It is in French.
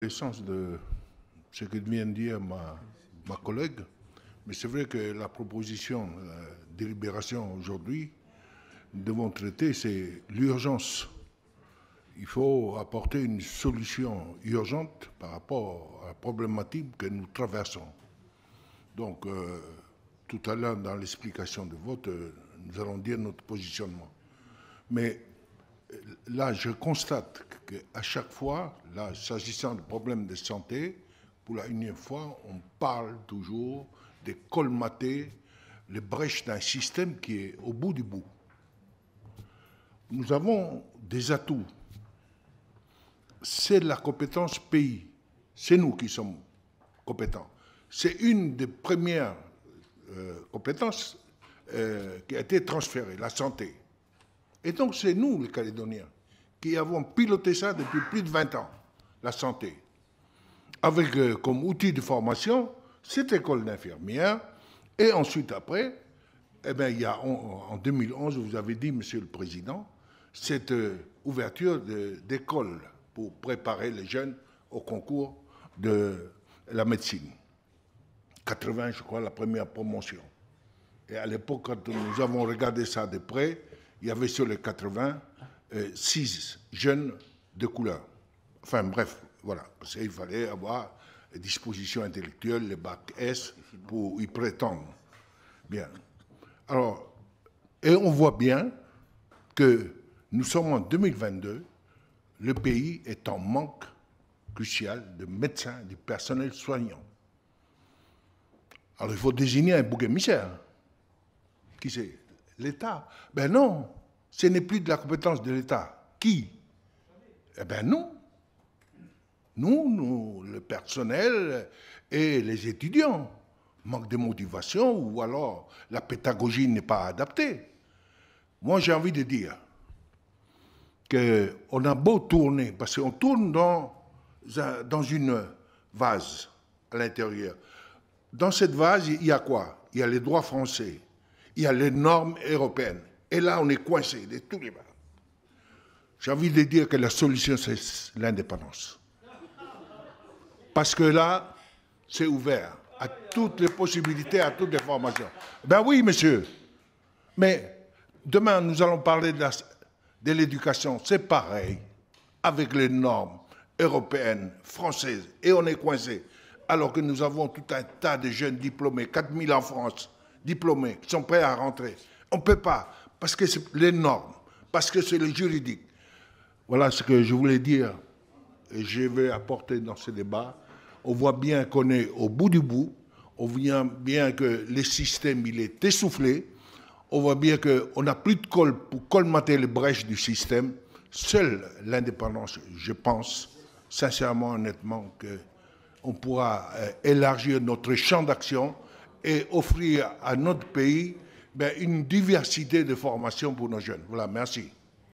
L'essence de ce que vient de dire ma collègue, mais c'est vrai que la proposition, la délibération aujourd'hui, nous devons traiter, c'est l'urgence. Il faut apporter une solution urgente par rapport à la problématique que nous traversons. Donc, tout à l'heure, dans l'explication de vote, nous allons dire notre positionnement. Mais là, je constate qu'à chaque fois, là, s'agissant de problèmes de santé, pour la unième fois, on parle toujours de colmater les brèches d'un système qui est au bout du bout. Nous avons des atouts. C'est la compétence pays. C'est nous qui sommes compétents. C'est une des premières compétences qui a été transférée, la santé. Et donc, c'est nous, les Calédoniens, qui avons piloté ça depuis plus de 20 ans, la santé. Avec comme outil de formation cette école d'infirmière. Et ensuite, après, eh bien, il y a en 2011, vous avez dit, Monsieur le Président, cette ouverture d'écoles pour préparer les jeunes au concours de la médecine. 80, je crois, la première promotion. Et à l'époque, quand nous avons regardé ça de près, il y avait sur les 80, 6 jeunes de couleur. Enfin bref, voilà, parce qu'il fallait avoir les dispositions intellectuelles, les bacs S, pour y prétendre. Bien. Alors, et on voit bien que nous sommes en 2022, le pays est en manque crucial de médecins, du personnel soignant. Alors il faut désigner un bouc émissaire. Qui c'est? L'État. Ben non, ce n'est plus de la compétence de l'État. Qui? Eh bien nous. Nous, le personnel et les étudiants. Manque de motivation ou alors la pédagogie n'est pas adaptée. Moi, j'ai envie de dire qu'on a beau tourner, parce qu'on tourne dans une vase à l'intérieur. Dans cette vase, il y a quoi? Il y a les droits français, il y a les normes européennes. Et là, on est coincé de tous les bords. J'ai envie de dire que la solution, c'est l'indépendance. Parce que là, c'est ouvert à toutes les possibilités, à toutes les formations. Ben oui, monsieur. Mais demain, nous allons parler de l'éducation. C'est pareil, avec les normes européennes, françaises. Et on est coincé. Alors que nous avons tout un tas de jeunes diplômés, 4000 en France, diplômés, qui sont prêts à rentrer. On ne peut pas, parce que c'est les normes, parce que c'est le juridique. Voilà ce que je voulais dire et je vais apporter dans ce débat. On voit bien qu'on est au bout du bout, on voit bien que le système il est essoufflé, on voit bien qu'on n'a plus de colle pour colmater les brèches du système. Seule l'indépendance, je pense, sincèrement, honnêtement, qu'on pourra élargir notre champ d'action et offrir à notre pays une diversité de formations pour nos jeunes. Voilà, merci.